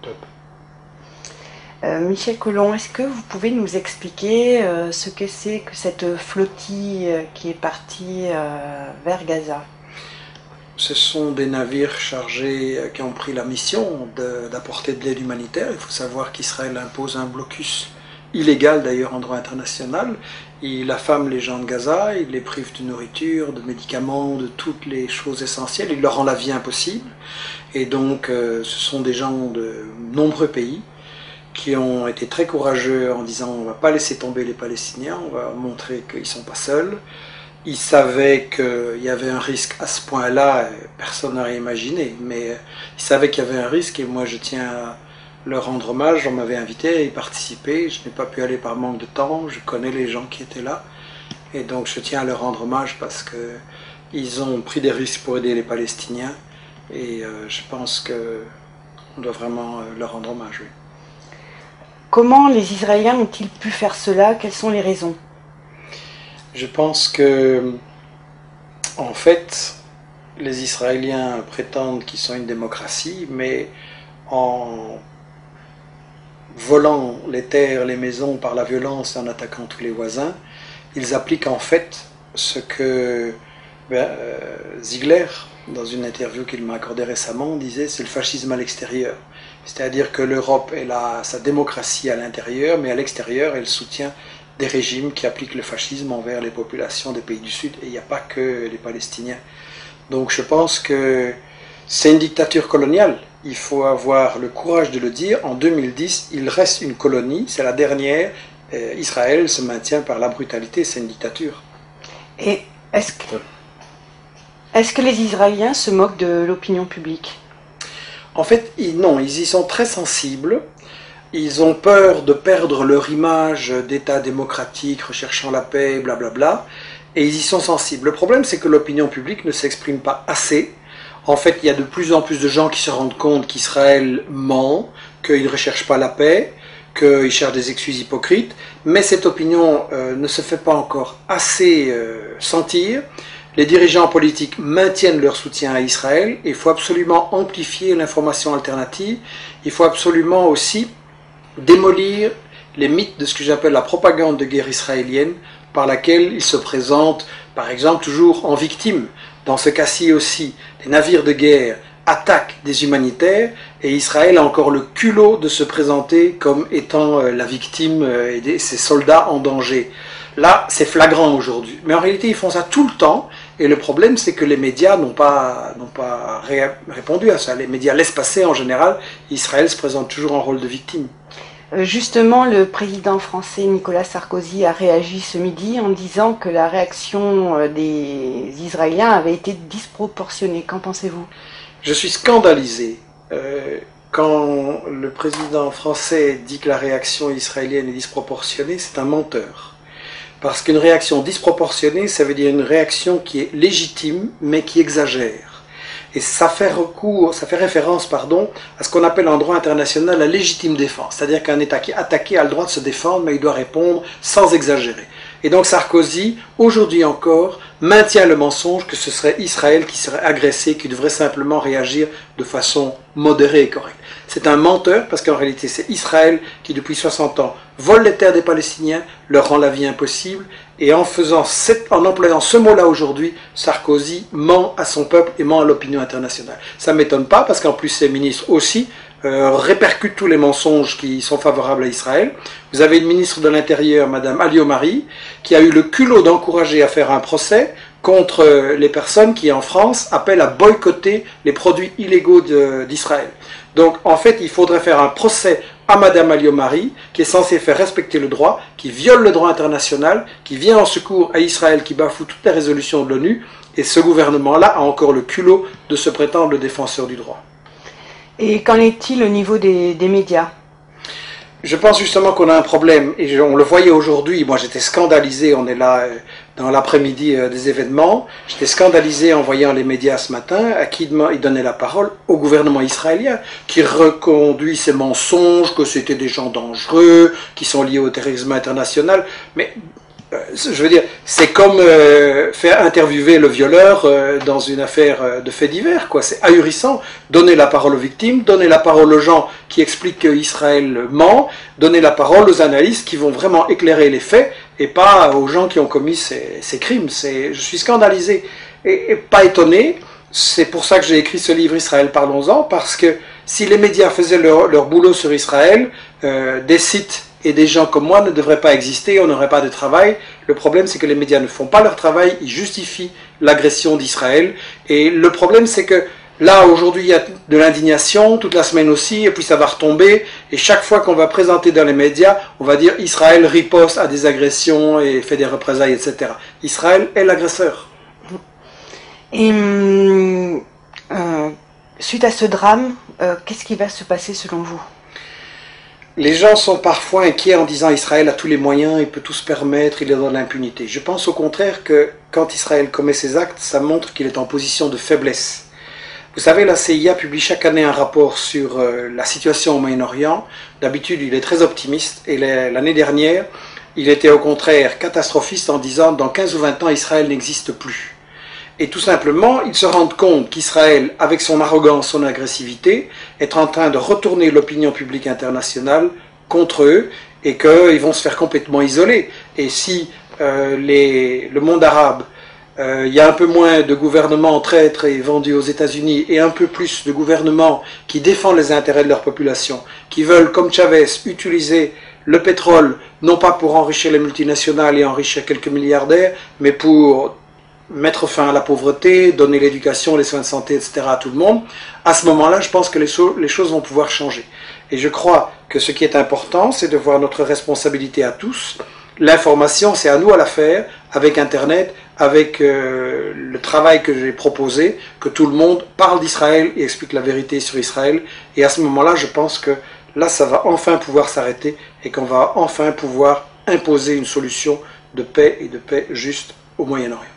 Top. Michel Collomb, est-ce que vous pouvez nous expliquer ce que c'est que cette flottille qui est partie vers Gaza? Ce sont des navires chargés qui ont pris la mission d'apporter de l'aide humanitaire. Il faut savoir qu'Israël impose un blocus illégal d'ailleurs en droit international. Il affame les gens de Gaza, il les prive de nourriture, de médicaments, de toutes les choses essentielles. Il leur rend la vie impossible. Et donc ce sont des gens de nombreux pays qui ont été très courageux en disant on ne va pas laisser tomber les Palestiniens, on va montrer qu'ils ne sont pas seuls. Ils savaient qu'il y avait un risque à ce point-là, personne n'aurait imaginé, mais ils savaient qu'il y avait un risque et moi je tiens à leur rendre hommage. On m'avait invité à y participer, je n'ai pas pu aller par manque de temps, je connais les gens qui étaient là et donc je tiens à leur rendre hommage parce qu'ils ont pris des risques pour aider les Palestiniens et je pense qu'on doit vraiment leur rendre hommage. Oui. Comment les Israéliens ont-ils pu faire cela? Quelles sont les raisons? Je pense que, en fait, les Israéliens prétendent qu'ils sont une démocratie, mais en volant les terres, les maisons par la violence et en attaquant tous les voisins, ils appliquent en fait ce que Ziegler, dans une interview qu'il m'a accordée récemment, disait c'est le fascisme à l'extérieur. C'est-à-dire que l'Europe, elle a sa démocratie à l'intérieur, mais à l'extérieur, elle soutient des régimes qui appliquent le fascisme envers les populations des pays du Sud. Et il n'y a pas que les Palestiniens. Donc je pense que c'est une dictature coloniale. Il faut avoir le courage de le dire. En 2010, il reste une colonie, c'est la dernière. Israël se maintient par la brutalité, c'est une dictature. Et est-ce que les Israéliens se moquent de l'opinion publique? En fait, non, ils y sont très sensibles. Ils ont peur de perdre leur image d'État démocratique, recherchant la paix, blablabla, et ils y sont sensibles. Le problème, c'est que l'opinion publique ne s'exprime pas assez. En fait, il y a de plus en plus de gens qui se rendent compte qu'Israël ment, qu'il ne recherche pas la paix, qu'il cherche des excuses hypocrites, mais cette opinion ne se fait pas encore assez sentir. Les dirigeants politiques maintiennent leur soutien à Israël. Il faut absolument amplifier l'information alternative. Il faut absolument aussi démolir les mythes de ce que j'appelle la propagande de guerre israélienne, par laquelle ils se présentent, par exemple, toujours en victime. Dans ce cas-ci aussi, les navires de guerre attaquent des humanitaires et Israël a encore le culot de se présenter comme étant la victime et ses soldats en danger. Là, c'est flagrant aujourd'hui. Mais en réalité, ils font ça tout le temps. Et le problème, c'est que les médias n'ont pas répondu à ça. Les médias laissent passer en général. Israël se présente toujours en rôle de victime. Justement, le président français Nicolas Sarkozy a réagi ce midi en disant que la réaction des Israéliens avait été disproportionnée. Qu'en pensez-vous? Je suis scandalisé. Quand le président français dit que la réaction israélienne est disproportionnée, c'est un menteur. Parce qu'une réaction disproportionnée, ça veut dire une réaction qui est légitime, mais qui exagère. Et ça fait référence, à ce qu'on appelle en droit international la légitime défense. C'est-à-dire qu'un État qui est attaqué a le droit de se défendre, mais il doit répondre sans exagérer. Et donc Sarkozy, aujourd'hui encore, maintient le mensonge que ce serait Israël qui serait agressé, qui devrait simplement réagir de façon modérée et correcte. C'est un menteur parce qu'en réalité c'est Israël qui depuis 60 ans vole les terres des Palestiniens, leur rend la vie impossible et en employant ce mot-là aujourd'hui, Sarkozy ment à son peuple et ment à l'opinion internationale. Ça ne m'étonne pas parce qu'en plus ses ministres aussi répercutent tous les mensonges qui sont favorables à Israël. Vous avez une ministre de l'Intérieur, Madame Alliot-Marie, qui a eu le culot d'encourager à faire un procès contre les personnes qui en France appellent à boycotter les produits illégaux d'Israël. Donc en fait il faudrait faire un procès à Madame Alliot-Marie qui est censée faire respecter le droit, qui viole le droit international, qui vient en secours à Israël, qui bafoue toutes les résolutions de l'ONU, et ce gouvernement-là a encore le culot de se prétendre le défenseur du droit. Et qu'en est-il au niveau des médias? Je pense justement qu'on a un problème, et on le voyait aujourd'hui, moi j'étais scandalisé, on est là dans l'après-midi des événements, j'étais scandalisé en voyant les médias ce matin, à qui ils donnaient la parole au gouvernement israélien, qui reconduit ces mensonges, que c'était des gens dangereux, qui sont liés au terrorisme international, mais Je veux dire, c'est comme faire interviewer le violeur dans une affaire de fait divers, quoi. C'est ahurissant. Donner la parole aux victimes, donner la parole aux gens qui expliquent qu'Israël ment, donner la parole aux analystes qui vont vraiment éclairer les faits et pas aux gens qui ont commis ces crimes. Je suis scandalisé et pas étonné. C'est pour ça que j'ai écrit ce livre Israël, parlons-en, parce que si les médias faisaient leur boulot sur Israël, des sites et des gens comme moi ne devraient pas exister, on n'aurait pas de travail. Le problème, c'est que les médias ne font pas leur travail, ils justifient l'agression d'Israël. Et le problème, c'est que là, aujourd'hui, il y a de l'indignation, toute la semaine aussi, et puis ça va retomber. Et chaque fois qu'on va présenter dans les médias, on va dire Israël riposte à des agressions et fait des représailles, etc. Israël est l'agresseur. Et suite à ce drame, qu'est-ce qui va se passer selon vous ? Les gens sont parfois inquiets en disant Israël a tous les moyens, il peut tout se permettre, il est dans l'impunité. Je pense au contraire que quand Israël commet ses actes, ça montre qu'il est en position de faiblesse. Vous savez, la CIA publie chaque année un rapport sur la situation au Moyen-Orient. D'habitude, il est très optimiste et l'année dernière, il était au contraire catastrophiste en disant dans 15 ou 20 ans, Israël n'existe plus. Et tout simplement, ils se rendent compte qu'Israël, avec son arrogance, son agressivité, est en train de retourner l'opinion publique internationale contre eux et qu'ils vont se faire complètement isoler. Et si le monde arabe, il y a un peu moins de gouvernements traîtres et vendus aux États-Unis et un peu plus de gouvernements qui défendent les intérêts de leur population, qui veulent, comme Chavez, utiliser le pétrole, non pas pour enrichir les multinationales et enrichir quelques milliardaires, mais pour mettre fin à la pauvreté, donner l'éducation, les soins de santé, etc. à tout le monde, à ce moment-là, je pense que les choses vont pouvoir changer. Et je crois que ce qui est important, c'est de voir notre responsabilité à tous. L'information, c'est à nous à la faire, avec Internet, avec le travail que j'ai proposé, que tout le monde parle d'Israël et explique la vérité sur Israël. Et à ce moment-là, je pense que là, ça va enfin pouvoir s'arrêter et qu'on va enfin pouvoir imposer une solution de paix et de paix juste au Moyen-Orient.